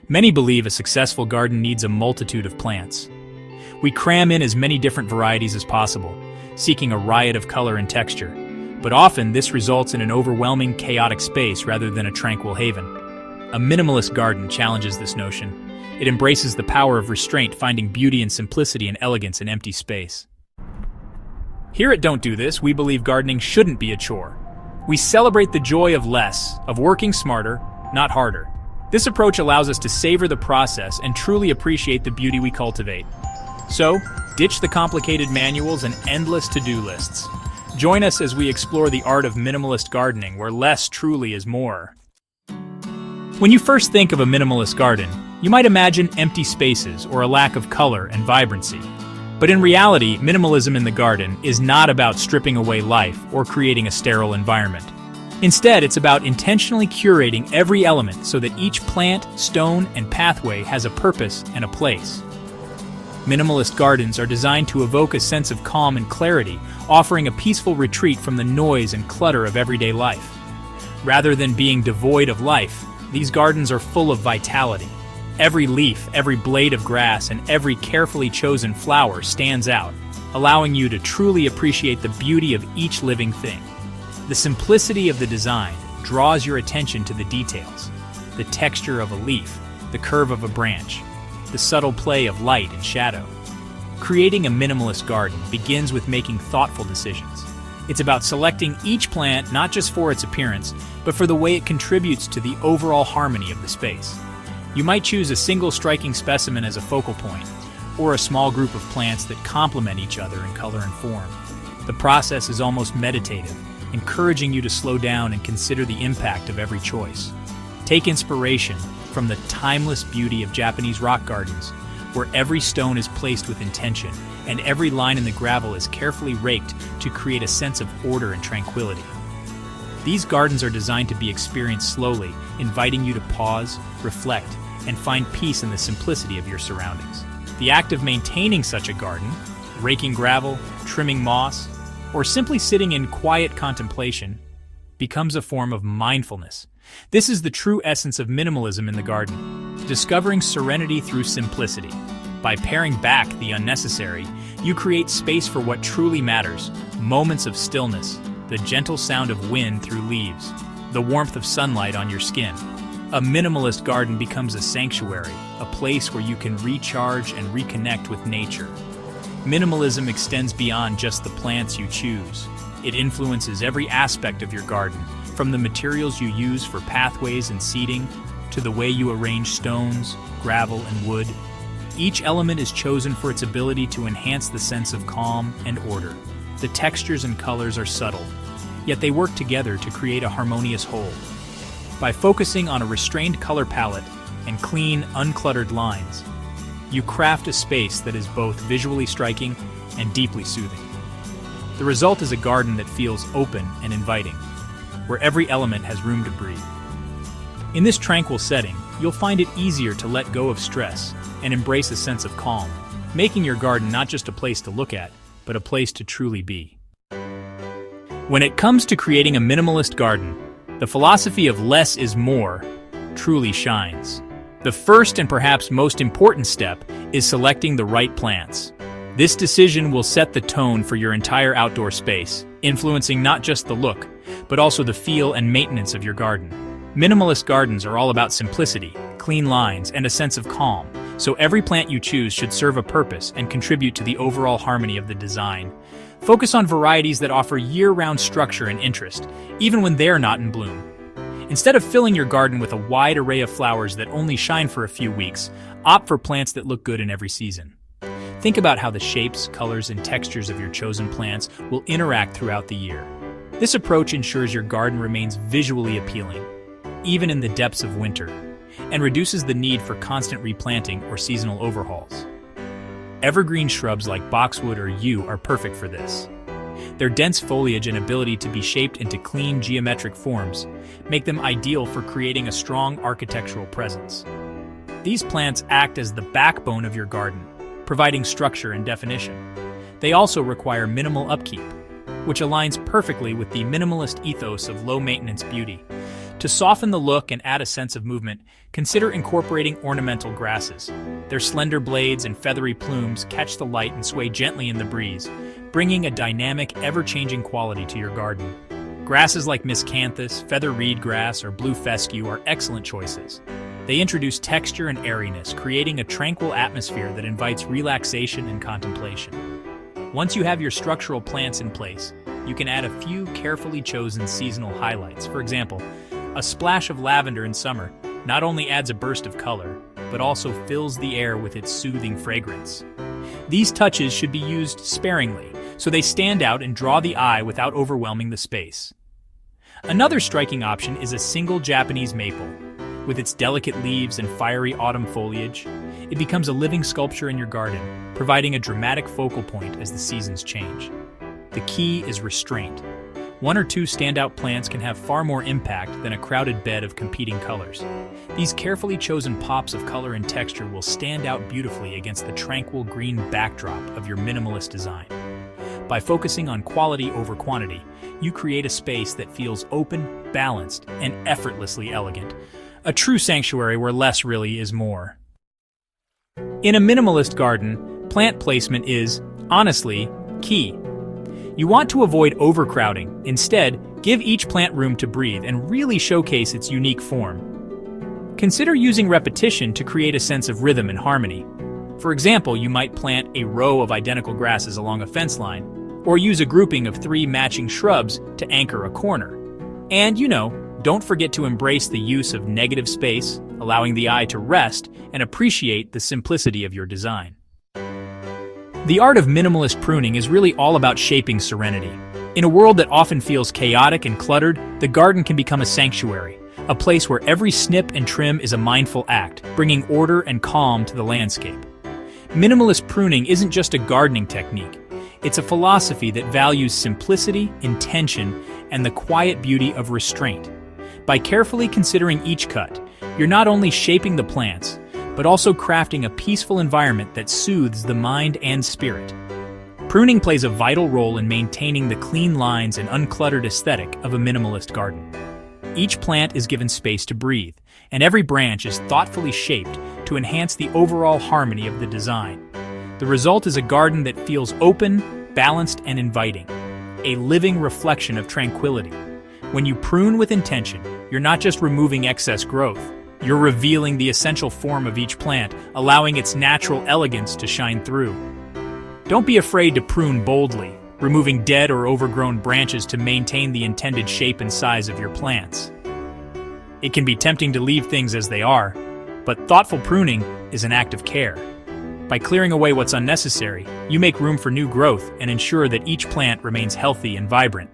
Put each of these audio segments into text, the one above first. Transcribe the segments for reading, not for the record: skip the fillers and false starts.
Many believe a successful garden needs a multitude of plants. We cram in as many different varieties as possible, seeking a riot of color and texture. But often this results in an overwhelming, chaotic space rather than a tranquil haven. A minimalist garden challenges this notion. It embraces the power of restraint, finding beauty and simplicity and elegance in empty space. Here at Don't Do This, we believe gardening shouldn't be a chore. We celebrate the joy of less, of working smarter, not harder. This approach allows us to savor the process and truly appreciate the beauty we cultivate. So, ditch the complicated manuals and endless to-do lists. Join us as we explore the art of minimalist gardening, where less truly is more. When you first think of a minimalist garden, you might imagine empty spaces or a lack of color and vibrancy. But in reality, minimalism in the garden is not about stripping away life or creating a sterile environment. Instead, it's about intentionally curating every element so that each plant, stone, and pathway has a purpose and a place. Minimalist gardens are designed to evoke a sense of calm and clarity, offering a peaceful retreat from the noise and clutter of everyday life. Rather than being devoid of life, these gardens are full of vitality. Every leaf, every blade of grass, and every carefully chosen flower stands out, allowing you to truly appreciate the beauty of each living thing. The simplicity of the design draws your attention to the details, the texture of a leaf, the curve of a branch, the subtle play of light and shadow. Creating a minimalist garden begins with making thoughtful decisions. It's about selecting each plant not just for its appearance, but for the way it contributes to the overall harmony of the space. You might choose a single striking specimen as a focal point, or a small group of plants that complement each other in color and form. The process is almost meditative, encouraging you to slow down and consider the impact of every choice. Take inspiration from the timeless beauty of Japanese rock gardens, where every stone is placed with intention and every line in the gravel is carefully raked to create a sense of order and tranquility. These gardens are designed to be experienced slowly, inviting you to pause, reflect, and find peace in the simplicity of your surroundings. The act of maintaining such a garden, raking gravel, trimming moss, or simply sitting in quiet contemplation, becomes a form of mindfulness. This is the true essence of minimalism in the garden, discovering serenity through simplicity. By paring back the unnecessary, you create space for what truly matters, moments of stillness, the gentle sound of wind through leaves, the warmth of sunlight on your skin. A minimalist garden becomes a sanctuary, a place where you can recharge and reconnect with nature. Minimalism extends beyond just the plants you choose. It influences every aspect of your garden, from the materials you use for pathways and seating, to the way you arrange stones, gravel, and wood. Each element is chosen for its ability to enhance the sense of calm and order. The textures and colors are subtle, yet they work together to create a harmonious whole. By focusing on a restrained color palette and clean, uncluttered lines, you craft a space that is both visually striking and deeply soothing. The result is a garden that feels open and inviting, where every element has room to breathe. In this tranquil setting, you'll find it easier to let go of stress and embrace a sense of calm, making your garden not just a place to look at, but a place to truly be. When it comes to creating a minimalist garden, the philosophy of less is more truly shines. The first and perhaps most important step is selecting the right plants. This decision will set the tone for your entire outdoor space, influencing not just the look, but also the feel and maintenance of your garden. Minimalist gardens are all about simplicity, clean lines, and a sense of calm, so every plant you choose should serve a purpose and contribute to the overall harmony of the design. Focus on varieties that offer year-round structure and interest, even when they're not in bloom. Instead of filling your garden with a wide array of flowers that only shine for a few weeks, opt for plants that look good in every season. Think about how the shapes, colors, and textures of your chosen plants will interact throughout the year. This approach ensures your garden remains visually appealing, even in the depths of winter, and reduces the need for constant replanting or seasonal overhauls. Evergreen shrubs like boxwood or yew are perfect for this. Their dense foliage and ability to be shaped into clean geometric forms make them ideal for creating a strong architectural presence. These plants act as the backbone of your garden, providing structure and definition. They also require minimal upkeep, which aligns perfectly with the minimalist ethos of low-maintenance beauty. To soften the look and add a sense of movement, consider incorporating ornamental grasses. Their slender blades and feathery plumes catch the light and sway gently in the breeze, bringing a dynamic, ever-changing quality to your garden. Grasses like miscanthus, feather reed grass, or blue fescue are excellent choices. They introduce texture and airiness, creating a tranquil atmosphere that invites relaxation and contemplation. Once you have your structural plants in place, you can add a few carefully chosen seasonal highlights. For example, a splash of lavender in summer not only adds a burst of color, but also fills the air with its soothing fragrance. These touches should be used sparingly, so they stand out and draw the eye without overwhelming the space. Another striking option is a single Japanese maple. With its delicate leaves and fiery autumn foliage, it becomes a living sculpture in your garden, providing a dramatic focal point as the seasons change. The key is restraint. One or two standout plants can have far more impact than a crowded bed of competing colors. These carefully chosen pops of color and texture will stand out beautifully against the tranquil green backdrop of your minimalist design. By focusing on quality over quantity, you create a space that feels open, balanced, and effortlessly elegant. A true sanctuary where less really is more. In a minimalist garden, plant placement is, honestly, key. You want to avoid overcrowding. Instead, give each plant room to breathe and really showcase its unique form. Consider using repetition to create a sense of rhythm and harmony. For example, you might plant a row of identical grasses along a fence line, or use a grouping of 3 matching shrubs to anchor a corner. And, don't forget to embrace the use of negative space, allowing the eye to rest and appreciate the simplicity of your design. The art of minimalist pruning is really all about shaping serenity. In a world that often feels chaotic and cluttered, the garden can become a sanctuary, a place where every snip and trim is a mindful act, bringing order and calm to the landscape. Minimalist pruning isn't just a gardening technique. It's a philosophy that values simplicity, intention, and the quiet beauty of restraint. By carefully considering each cut, you're not only shaping the plants, but also crafting a peaceful environment that soothes the mind and spirit. Pruning plays a vital role in maintaining the clean lines and uncluttered aesthetic of a minimalist garden. Each plant is given space to breathe, and every branch is thoughtfully shaped to enhance the overall harmony of the design. The result is a garden that feels open, balanced, and inviting, a living reflection of tranquility. When you prune with intention, you're not just removing excess growth, you're revealing the essential form of each plant, allowing its natural elegance to shine through. Don't be afraid to prune boldly, removing dead or overgrown branches to maintain the intended shape and size of your plants. It can be tempting to leave things as they are, but thoughtful pruning is an act of care. By clearing away what's unnecessary, you make room for new growth and ensure that each plant remains healthy and vibrant.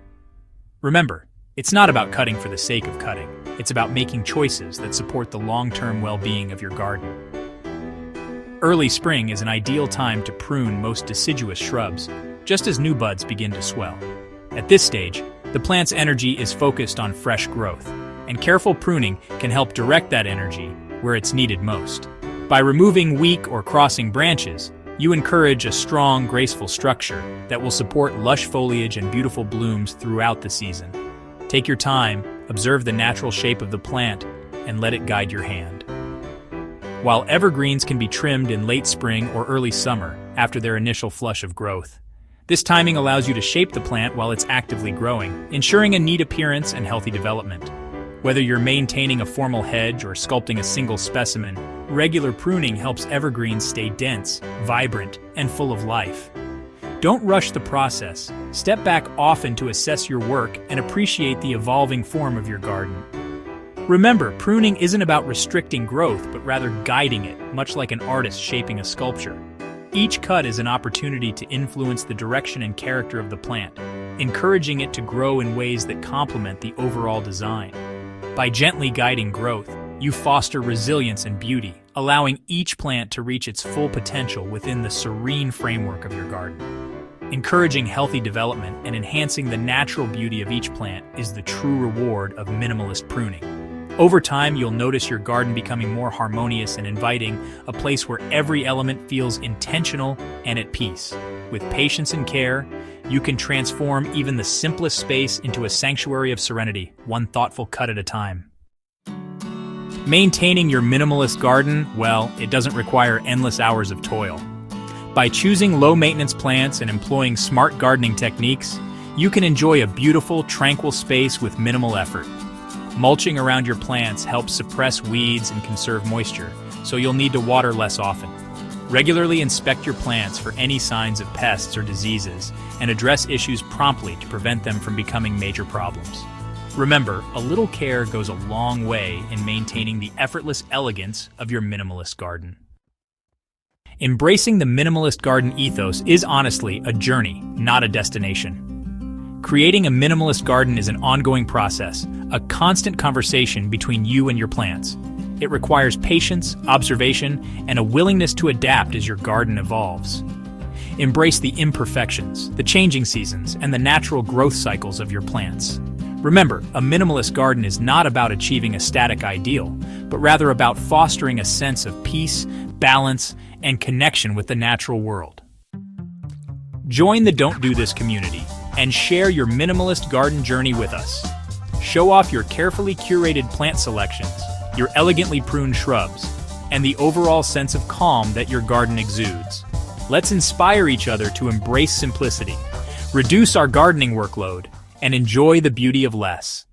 Remember, it's not about cutting for the sake of cutting. It's about making choices that support the long-term well-being of your garden. Early spring is an ideal time to prune most deciduous shrubs, just as new buds begin to swell. At this stage, the plant's energy is focused on fresh growth, and careful pruning can help direct that energy where it's needed most. By removing weak or crossing branches, you encourage a strong, graceful structure that will support lush foliage and beautiful blooms throughout the season. Take your time, observe the natural shape of the plant, and let it guide your hand. While evergreens can be trimmed in late spring or early summer after their initial flush of growth, this timing allows you to shape the plant while it's actively growing, ensuring a neat appearance and healthy development. Whether you're maintaining a formal hedge or sculpting a single specimen, regular pruning helps evergreens stay dense, vibrant, and full of life. Don't rush the process. Step back often to assess your work and appreciate the evolving form of your garden. Remember, pruning isn't about restricting growth, but rather guiding it, much like an artist shaping a sculpture. Each cut is an opportunity to influence the direction and character of the plant, encouraging it to grow in ways that complement the overall design. By gently guiding growth, you foster resilience and beauty, allowing each plant to reach its full potential within the serene framework of your garden. Encouraging healthy development and enhancing the natural beauty of each plant is the true reward of minimalist pruning. Over time, you'll notice your garden becoming more harmonious and inviting, a place where every element feels intentional and at peace. With patience and care, you can transform even the simplest space into a sanctuary of serenity, one thoughtful cut at a time. Maintaining your minimalist garden, well, it doesn't require endless hours of toil. By choosing low-maintenance plants and employing smart gardening techniques, you can enjoy a beautiful, tranquil space with minimal effort. Mulching around your plants helps suppress weeds and conserve moisture, so you'll need to water less often. Regularly inspect your plants for any signs of pests or diseases and address issues promptly to prevent them from becoming major problems. Remember, a little care goes a long way in maintaining the effortless elegance of your minimalist garden. Embracing the minimalist garden ethos is honestly a journey, not a destination. Creating a minimalist garden is an ongoing process, a constant conversation between you and your plants. It requires patience, observation, and a willingness to adapt as your garden evolves. Embrace the imperfections, the changing seasons, and the natural growth cycles of your plants. Remember, a minimalist garden is not about achieving a static ideal, but rather about fostering a sense of peace, balance, and connection with the natural world. Join the Don't Do This community and share your minimalist garden journey with us. Show off your carefully curated plant selections, your elegantly pruned shrubs, and the overall sense of calm that your garden exudes. Let's inspire each other to embrace simplicity, reduce our gardening workload, and enjoy the beauty of less.